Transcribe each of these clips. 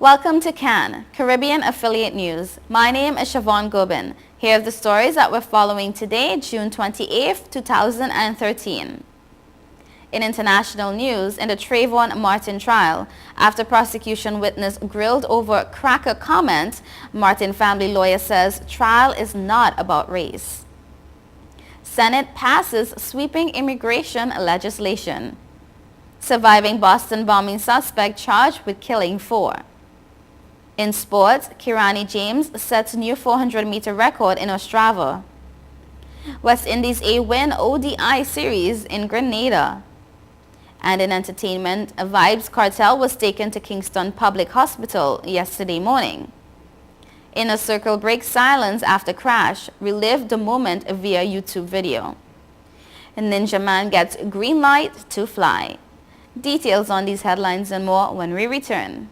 Welcome to CAN, Caribbean Affiliate News. My name is Siobhan Gobin. Here are the stories that we're following today, June 28, 2013. In international news, in the Trayvon Martin trial, after prosecution witness grilled over cracker comment, Martin family lawyer says trial is not about race. Senate passes sweeping immigration legislation. Surviving Boston bombing suspect charged with killing 4. In sports, Kirani James sets new 400-meter record in Ostrava. West Indies A win ODI series in Grenada. And in entertainment, a Vybz Kartel was taken to Kingston Public Hospital yesterday morning. Inner Circle breaks silence after crash, relived the moment via YouTube video. And Ninja Man gets green light to fly. Details on these headlines and more when we return.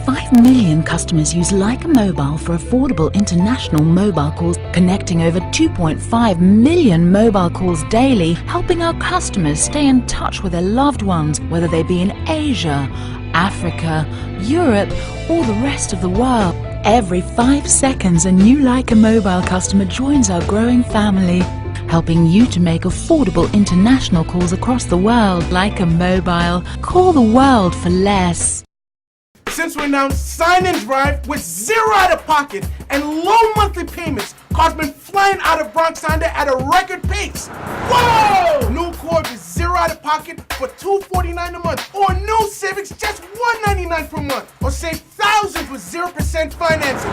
5 million customers use Leica Mobile for affordable international mobile calls, connecting over 2.5 million mobile calls daily, helping our customers stay in touch with their loved ones, whether they be in Asia, Africa, Europe, or the rest of the world. Every 5 seconds, a new Leica Mobile customer joins our growing family, helping you to make affordable international calls across the world. Leica Mobile. Call the world for less. Since we announced Sign and Drive with zero out-of-pocket and low monthly payments, cars been flying out of Bronx Honda at a record pace. Whoa! New Accord with zero out-of-pocket for $249 a month, or new Civics just $199 per month, or save thousands with 0% financing.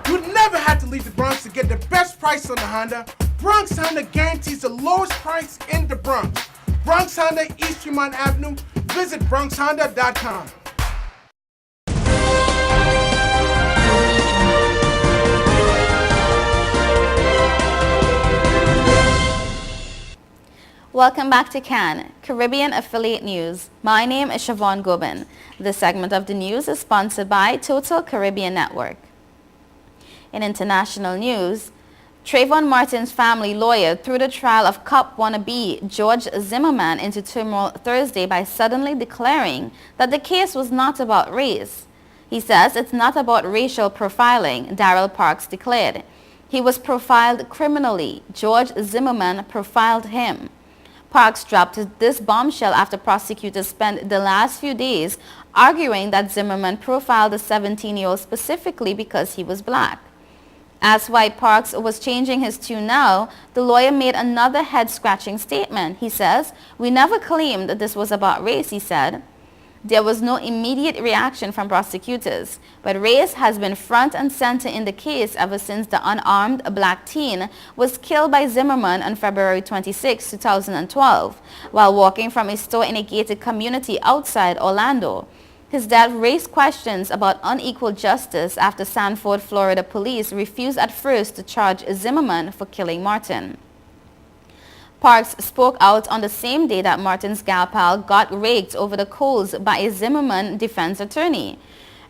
You never had to leave the Bronx to get the best price on the Honda. Bronx Honda guarantees the lowest price in the Bronx. Bronx Honda, East Tremont Avenue. Visit BronxHonda.com. Welcome back to CAN, Caribbean Affiliate News. My name is Siobhan Gobin. This segment of the news is sponsored by Total Caribbean Network. In international news, Trayvon Martin's family lawyer threw the trial of cop wannabe George Zimmerman into turmoil Thursday by suddenly declaring that the case was not about race. He says it's not about racial profiling, Daryl Parks declared. He was profiled criminally. George Zimmerman profiled him. Parks dropped this bombshell after prosecutors spent the last few days arguing that Zimmerman profiled the 17-year-old specifically because he was black. As why Parks was changing his tune now, the lawyer made another head-scratching statement. He says, "We never claimed that this was about race," he said. There was no immediate reaction from prosecutors, but race has been front and center in the case ever since the unarmed black teen was killed by Zimmerman on February 26, 2012, while walking from a store in a gated community outside Orlando. His death raised questions about unequal justice after Sanford, Florida police refused at first to charge Zimmerman for killing Martin. Parks spoke out on the same day that Martin's gal pal got raked over the coals by a Zimmerman defense attorney.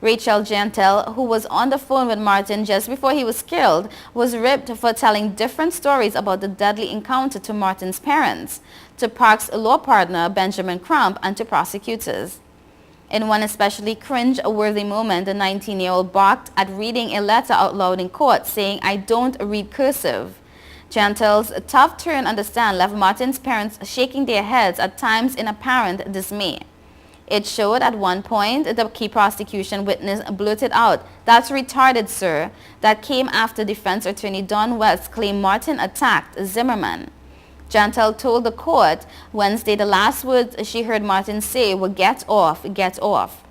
Rachel Jantel, who was on the phone with Martin just before he was killed, was ripped for telling different stories about the deadly encounter to Martin's parents, to Parks' law partner Benjamin Crump, and to prosecutors. In one especially cringe-worthy moment, the 19-year-old barked at reading a letter out loud in court saying, "I don't read cursive." Jantel's tough turn on the stand left Martin's parents shaking their heads at times in apparent dismay. It showed at one point the key prosecution witness blurted out, "That's retarded, sir." That came after defense attorney Don West claimed Martin attacked Zimmerman. Jantel told the court Wednesday the last words she heard Martin say were, "Get off, get off."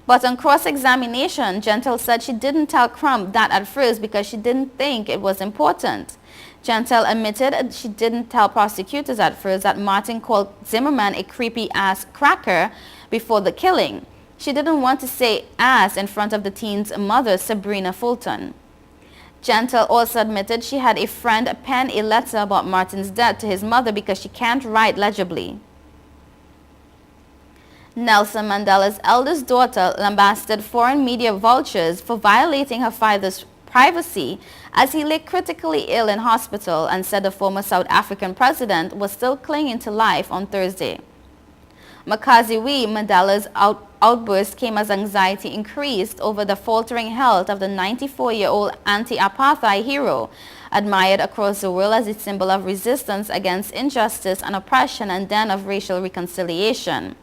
But on cross-examination, Jantel said she didn't tell Crump that at first because she didn't think it was important. Jantel admitted she didn't tell prosecutors at first that Martin called Zimmerman a creepy-ass cracker before the killing. She didn't want to say ass in front of the teen's mother, Sabrina Fulton. Jantel also admitted she had a friend pen a letter about Martin's death to his mother because she can't write legibly. Nelson Mandela's eldest daughter lambasted foreign media vultures for violating her father's privacy as he lay critically ill in hospital, and said the former South African president was still clinging to life on Thursday. Makaziwe Mandela's outburst came as anxiety increased over the faltering health of the 94-year-old anti-apartheid hero, admired across the world as a symbol of resistance against injustice and oppression and then of racial reconciliation.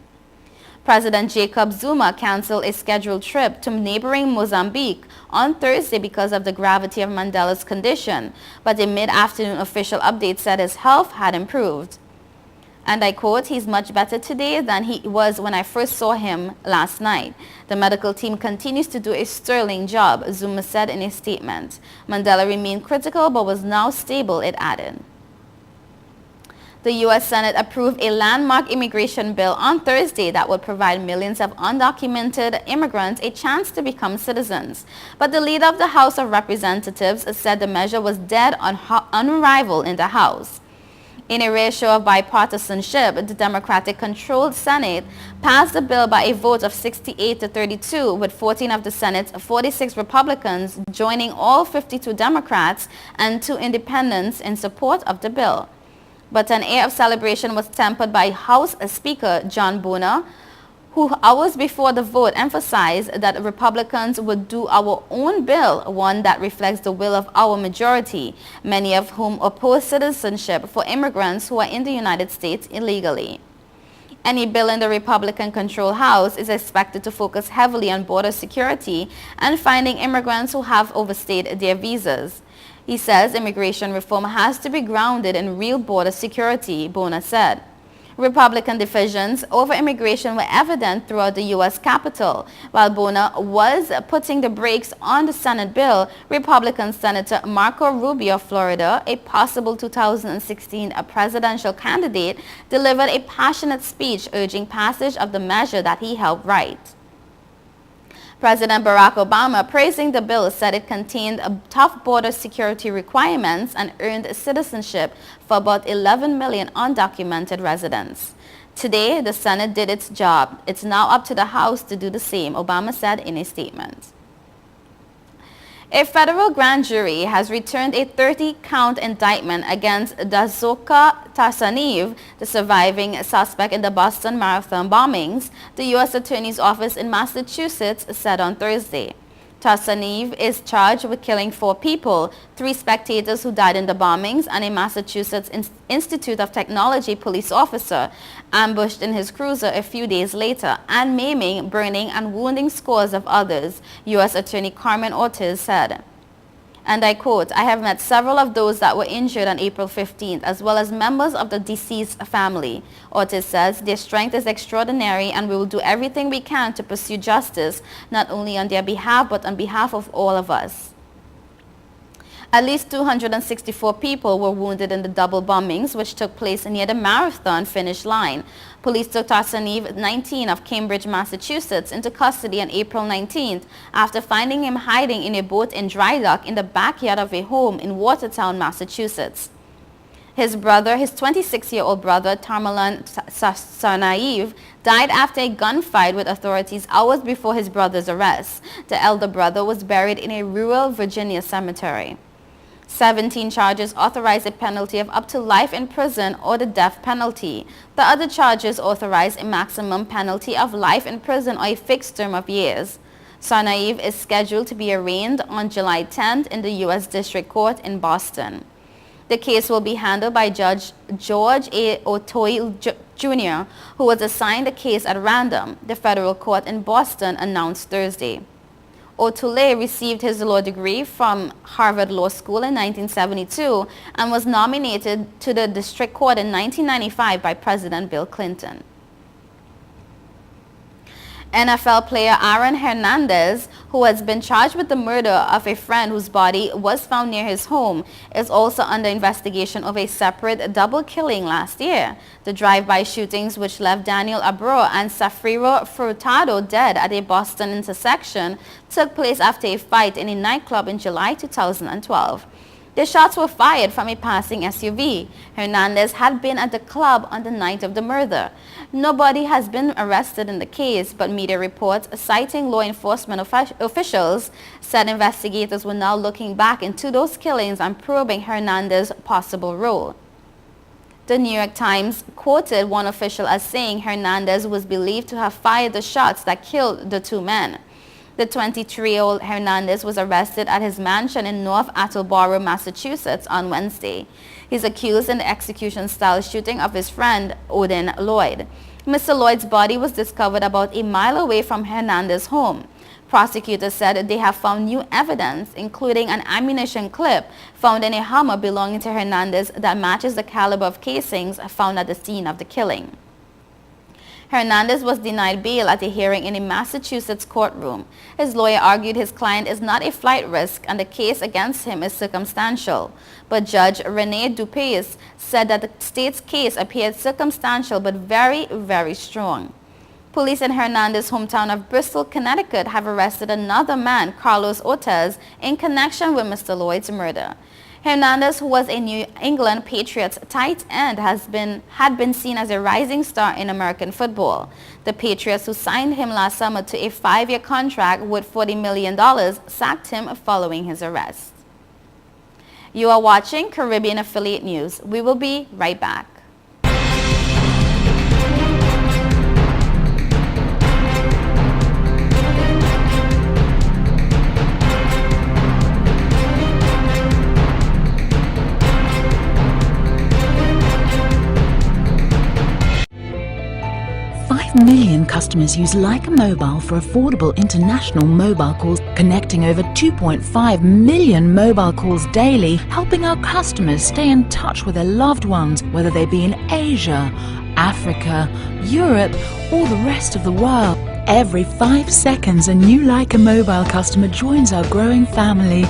President Jacob Zuma canceled a scheduled trip to neighboring Mozambique on Thursday because of the gravity of Mandela's condition, but a mid-afternoon official update said his health had improved. And I quote, "He's much better today than he was when I first saw him last night. The medical team continues to do a sterling job," Zuma said in a statement. Mandela remained critical but was now stable, it added. The U.S. Senate approved a landmark immigration bill on Thursday that would provide millions of undocumented immigrants a chance to become citizens. But the leader of the House of Representatives said the measure was dead on arrival in the House. In a rare show of bipartisanship, the Democratic-controlled Senate passed the bill by a vote of 68 to 32, with 14 of the Senate's 46 Republicans joining all 52 Democrats and 2 independents in support of the bill. But an air of celebration was tempered by House Speaker John Boehner, who hours before the vote emphasized that Republicans would do our own bill, one that reflects the will of our majority, many of whom oppose citizenship for immigrants who are in the United States illegally. Any bill in the Republican-controlled House is expected to focus heavily on border security and finding immigrants who have overstayed their visas. He says immigration reform has to be grounded in real border security, Boehner said. Republican divisions over immigration were evident throughout the U.S. Capitol. While Boehner was putting the brakes on the Senate bill, Republican Senator Marco Rubio of Florida, a possible 2016 presidential candidate, delivered a passionate speech urging passage of the measure that he helped write. President Barack Obama, praising the bill, said it contained tough border security requirements and earned citizenship for about 11 million undocumented residents. Today, the Senate did its job. It's now up to the House to do the same, Obama said in a statement. A federal grand jury has returned a 30-count indictment against Dazoka Tassaneev, the surviving suspect in the Boston Marathon bombings, the U.S. Attorney's Office in Massachusetts said on Thursday. Tassaneev is charged with killing 4 people, 3 spectators who died in the bombings, and a Massachusetts Institute of Technology police officer ambushed in his cruiser a few days later, and maiming, burning, and wounding scores of others, U.S. Attorney Carmen Ortiz said. And I quote, "I have met several of those that were injured on April 15th, as well as members of the deceased family," Ortiz says. "Their strength is extraordinary, and we will do everything we can to pursue justice, not only on their behalf, but on behalf of all of us." At least 264 people were wounded in the double bombings, which took place near the marathon finish line. Police took Tassaneev, 19, of Cambridge, Massachusetts, into custody on April 19th after finding him hiding in a boat in dry dock in the backyard of a home in Watertown, Massachusetts. His brother, his 26-year-old brother, Tamerlan Tsarnaev, died after a gunfight with authorities hours before his brother's arrest. The elder brother was buried in a rural Virginia cemetery. 17 charges authorize a penalty of up to life in prison or the death penalty. The other charges authorize a maximum penalty of life in prison or a fixed term of years. Tsarnaev is scheduled to be arraigned on July 10th in the U.S. District Court in Boston. The case will be handled by Judge George A. O'Toole Jr., who was assigned the case at random, the federal court in Boston announced Thursday. O'Toole received his law degree from Harvard Law School in 1972 and was nominated to the district court in 1995 by President Bill Clinton. NFL player Aaron Hernandez, who has been charged with the murder of a friend whose body was found near his home, is also under investigation of a separate double killing last year. The drive-by shootings, which left Daniel Abreu and Safiro Furtado dead at a Boston intersection, took place after a fight in a nightclub in July 2012. The shots were fired from a passing SUV. Hernandez had been at the club on the night of the murder. Nobody has been arrested in the case, but media reports citing law enforcement officials said investigators were now looking back into those killings and probing Hernandez's possible role. The New York Times quoted one official as saying Hernandez was believed to have fired the shots that killed the two men. The 23-year-old Hernandez was arrested at his mansion in North Attleboro, Massachusetts on Wednesday. He's accused in the execution-style shooting of his friend, Odin Lloyd. Mr. Lloyd's body was discovered about a mile away from Hernandez's home. Prosecutors said they have found new evidence, including an ammunition clip found in a Hummer belonging to Hernandez that matches the caliber of casings found at the scene of the killing. Hernandez was denied bail at a hearing in a Massachusetts courtroom. His lawyer argued his client is not a flight risk and the case against him is circumstantial. But Judge Renee Dupace said that the state's case appeared circumstantial but very, very strong. Police in Hernandez's hometown of Bristol, Connecticut have arrested another man, Carlos Ortez, in connection with Mr. Lloyd's murder. Hernandez, who was a New England Patriots tight end, had been seen as a rising star in American football. The Patriots, who signed him last summer to a 5-year contract worth $40 million, sacked him following his arrest. You are watching Caribbean Affiliate News. We will be right back. 5 million customers use Leica Mobile for affordable international mobile calls, connecting over 2.5 million mobile calls daily, helping our customers stay in touch with their loved ones, whether they be in Asia, Africa, Europe, or the rest of the world. Every 5 seconds, a new Leica Mobile customer joins our growing family,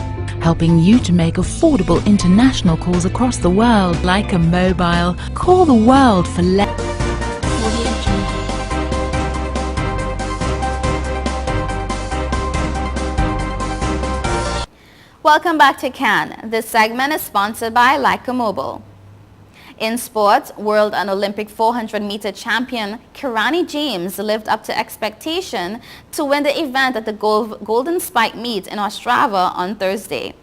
helping you to make affordable international calls across the world. Leica Mobile. Call the world for Welcome back to Cannes. This segment is sponsored by Leica Mobile. In sports, world and Olympic 400-meter champion Kirani James lived up to expectation to win the event at the Golden Spike Meet in Ostrava on Thursday.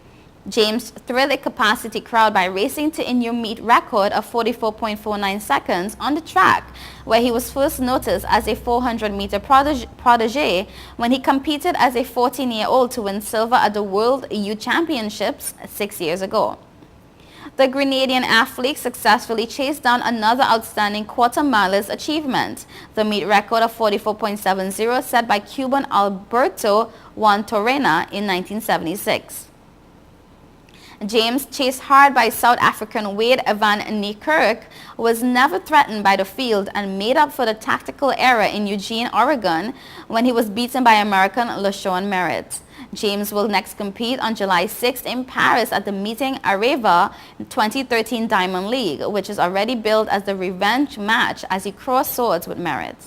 James thrilled a capacity crowd by racing to a new meet record of 44.49 seconds on the track, where he was first noticed as a 400-meter protege when he competed as a 14-year-old to win silver at the World Youth Championships 6 years ago. The Grenadian athlete successfully chased down another outstanding quarter-milers achievement, the meet record of 44.70 set by Cuban Alberto Juan Torrena in 1976. James, chased hard by South African Wade van Niekerk, was never threatened by the field and made up for the tactical error in Eugene, Oregon, when he was beaten by American LaShawn Merritt. James will next compete on July 6th in Paris at the Meeting Areva 2013 Diamond League, which is already billed as the revenge match as he crossed swords with Merritt.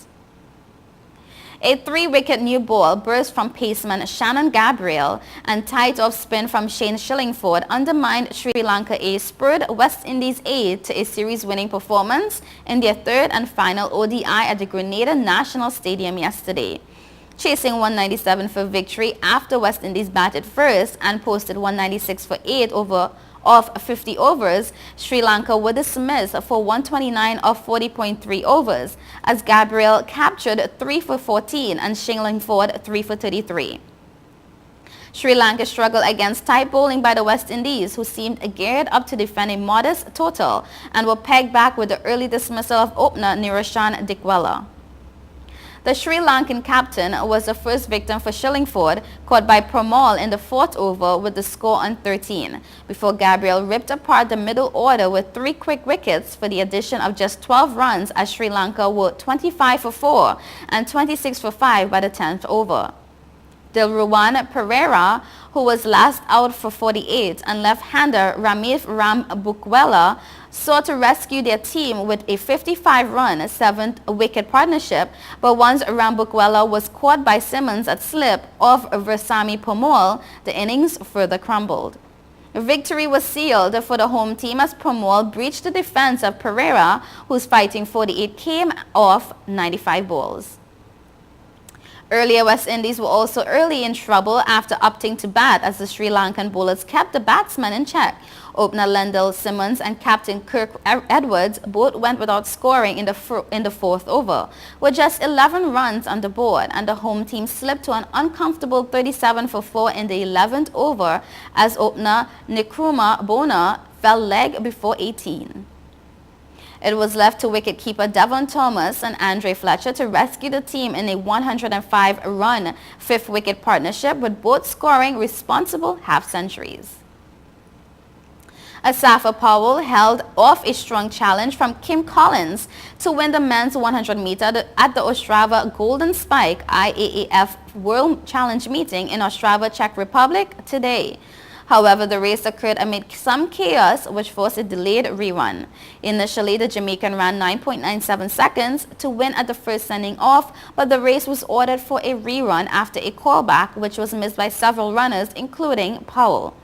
A 3-wicket new ball burst from paceman Shannon Gabriel and tight-off spin from Shane Shillingford undermined Sri Lanka ace, spurred West Indies A to a series-winning performance in their third and final ODI at the Grenada National Stadium yesterday. Chasing 197 for victory after West Indies batted first and posted 196 for 8 off 50 overs, Sri Lanka were dismissed for 129 off 40.3 overs, as Gabriel captured 3 for 14 and Shillingford 3 for 33. Sri Lanka struggled against tight bowling by the West Indies, who seemed geared up to defend a modest total and were pegged back with the early dismissal of opener Niroshan Dickwella. The Sri Lankan captain was the first victim for Shillingford, caught by Pramal in the 4th over with the score on 13, before Gabriel ripped apart the middle order with 3 quick wickets for the addition of just 12 runs, as Sri Lanka were 25 for 4 and 26 for 5 by the 10th over. Dilruwan Pereira, who was last out for 48, and left-hander Ramith Rambukwela sought to rescue their team with a 55-run 7th-wicket partnership, but once Rambukwela was caught by Simmons at slip off Versami Pomol, the innings further crumbled. Victory was sealed for the home team as Pramod breached the defense of Pereira, whose fighting 48 came off 95 balls. Earlier, West Indies were also early in trouble after opting to bat as the Sri Lankan bowlers kept the batsmen in check. Opener Lendl Simmons and captain Kirk Edwards both went without scoring in the fourth over, with just 11 runs on the board, and the home team slipped to an uncomfortable 37 for 4 in the 11th over as opener Nkrumah Bonner fell leg before 18. It was left to wicketkeeper Devon Thomas and Andre Fletcher to rescue the team in a 105-run fifth-wicket partnership, with both scoring responsible half-centuries. Asafa Powell held off a strong challenge from Kim Collins to win the men's 100-meter at the Ostrava Golden Spike IAAF World Challenge meeting in Ostrava, Czech Republic today. However, the race occurred amid some chaos, which forced a delayed rerun. Initially, the Jamaican ran 9.97 seconds to win at the first sending off, but the race was ordered for a rerun after a callback, which was missed by several runners, including Powell.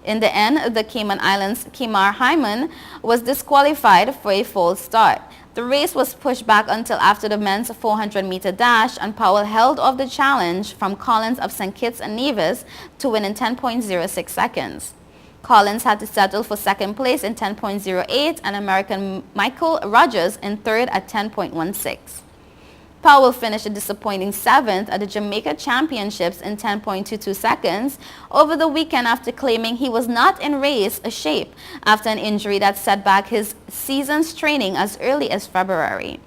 In the end, the Cayman Islands' Kimar Hyman was disqualified for a false start. The race was pushed back until after the men's 400-meter dash, and Powell held off the challenge from Collins of St. Kitts and Nevis to win in 10.06 seconds. Collins had to settle for second place in 10.08 and American Michael Rogers in third at 10.16. Powell finished a disappointing 7th at the Jamaica Championships in 10.22 seconds over the weekend after claiming he was not in race shape after an injury that set back his season's training as early as February.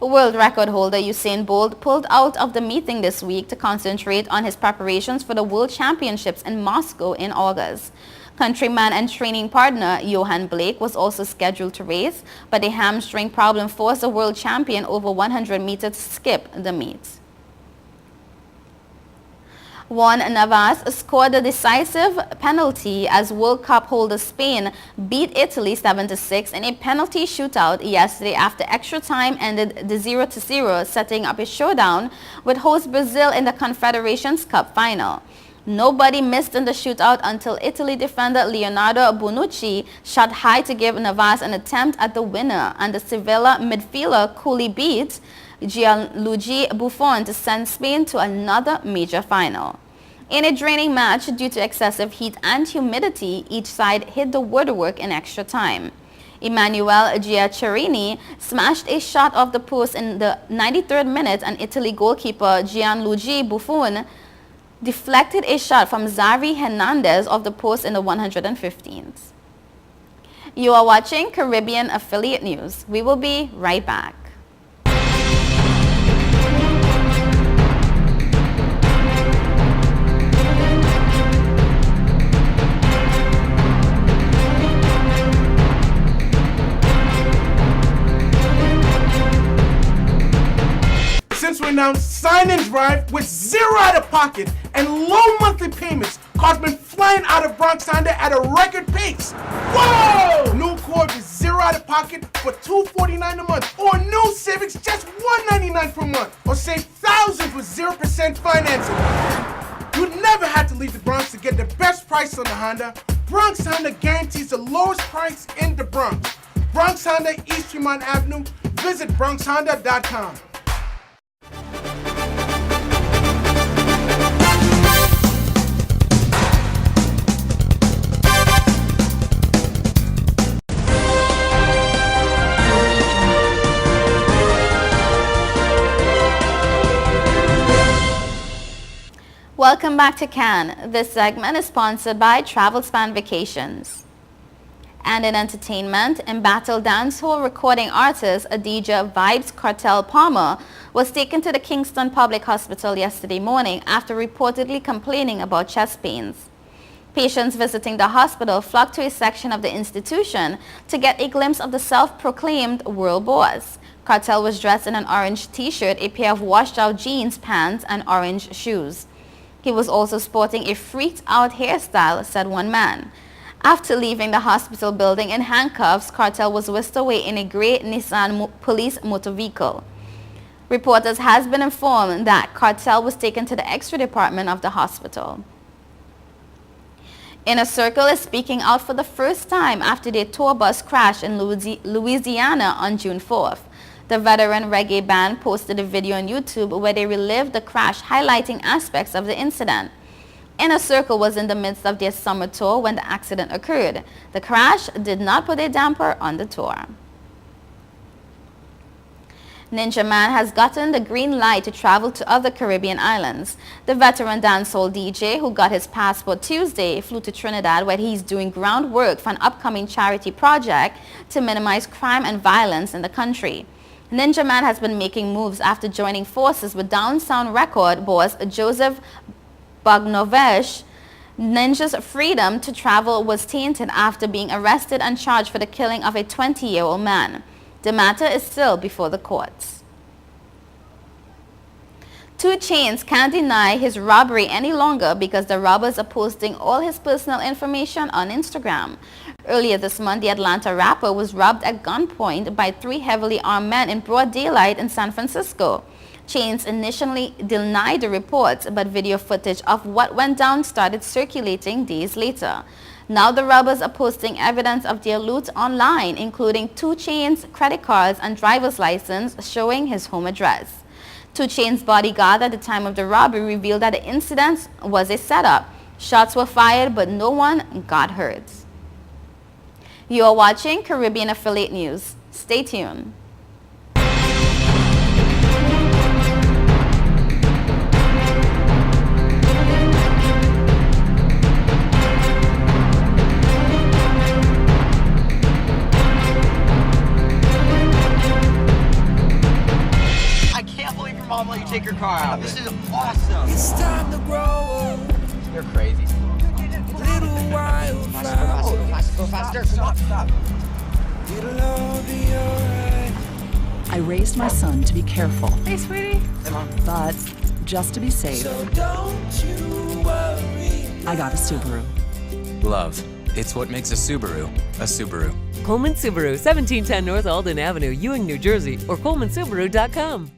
World record holder Usain Bolt pulled out of the meeting this week to concentrate on his preparations for the World Championships in Moscow in August. Countryman and training partner Johan Blake was also scheduled to race, but a hamstring problem forced the world champion over 100 meters to skip the meet. Juan Navas scored the decisive penalty as World Cup holder Spain beat Italy 7-6 in a penalty shootout yesterday after extra time ended the 0-0, setting up a showdown with host Brazil in the Confederations Cup final. Nobody missed in the shootout until Italy defender Leonardo Bonucci shot high to give Navas an attempt at the winner, and the Sevilla midfielder coolly beat Gianluigi Buffon to send Spain to another major final. In a draining match due to excessive heat and humidity, each side hit the woodwork in extra time. Emmanuel Giaccherini smashed a shot off the post in the 93rd minute, and Italy goalkeeper Gianluigi Buffon deflected a shot from Xavi Hernandez off the post in the 115th. You are watching Caribbean Affiliate News. We will be right back. Since we announced Sign and Drive with zero out of pocket and low monthly payments, cars been flying out of Bronx Honda at a record pace. Whoa! New Accord with zero out of pocket for $249 a month, or new Civics just $199 per month, or save thousands with 0% financing. You never had to leave the Bronx to get the best price on the Honda. Bronx Honda guarantees the lowest price in the Bronx. Bronx Honda, East Tremont Avenue. Visit BronxHonda.com. Welcome back to Cannes. This segment is sponsored by TravelSpan Vacations. And in entertainment, embattled dancehall recording artist Adidja Vibes Cartel Palmer was taken to the Kingston Public Hospital yesterday morning after reportedly complaining about chest pains. Patients visiting the hospital flocked to a section of the institution to get a glimpse of the self-proclaimed world boss. Cartel was dressed in an orange t-shirt, a pair of washed-out jeans, pants, and orange shoes. He was also sporting a freaked-out hairstyle, said one man. After leaving the hospital building in handcuffs, Cartel was whisked away in a gray Nissan police motor vehicle. Reporters has been informed that Cartel was taken to the X-ray department of the hospital. Inner Circle is speaking out for the first time after their tour bus crashed in Louisiana on June 4th. The veteran reggae band posted a video on YouTube where they relived the crash, highlighting aspects of the incident. Inner Circle was in the midst of their summer tour when the accident occurred. The crash did not put a damper on the tour. Ninja Man has gotten the green light to travel to other Caribbean islands. The veteran dancehall DJ, who got his passport Tuesday, flew to Trinidad where he's doing groundwork for an upcoming charity project to minimize crime and violence in the country. Ninja Man has been making moves after joining forces with Down Sound record boss Joseph Bognovesh. Ninja's freedom to travel was tainted after being arrested and charged for the killing of a 20-year-old man. The matter is still before the courts. 2 Chainz can't deny his robbery any longer because the robbers are posting all his personal information on Instagram. Earlier this month, the Atlanta rapper was robbed at gunpoint by 3 heavily armed men in broad daylight in San Francisco. Chainz initially denied the reports, but video footage of what went down started circulating days later. Now the robbers are posting evidence of their loot online, including 2 Chainz credit cards and driver's license showing his home address. 2 Chainz bodyguard at the time of the robbery revealed that the incident was a setup. Shots were fired, but no one got hurt. You are watching Caribbean Affiliate News. Stay tuned. Mom let you take your car out. This is awesome. It's time to grow up. You're crazy. Little wildflower. Go faster. Stop. It'll all be alright. I raised my son to be careful, Hey, sweetie. Hey, Mom. but just to be safe, So don't you worry. I got a Subaru. Love. It's what makes a Subaru a Subaru. Coleman Subaru, 1710 North Alden Avenue, Ewing, New Jersey, or colemansubaru.com.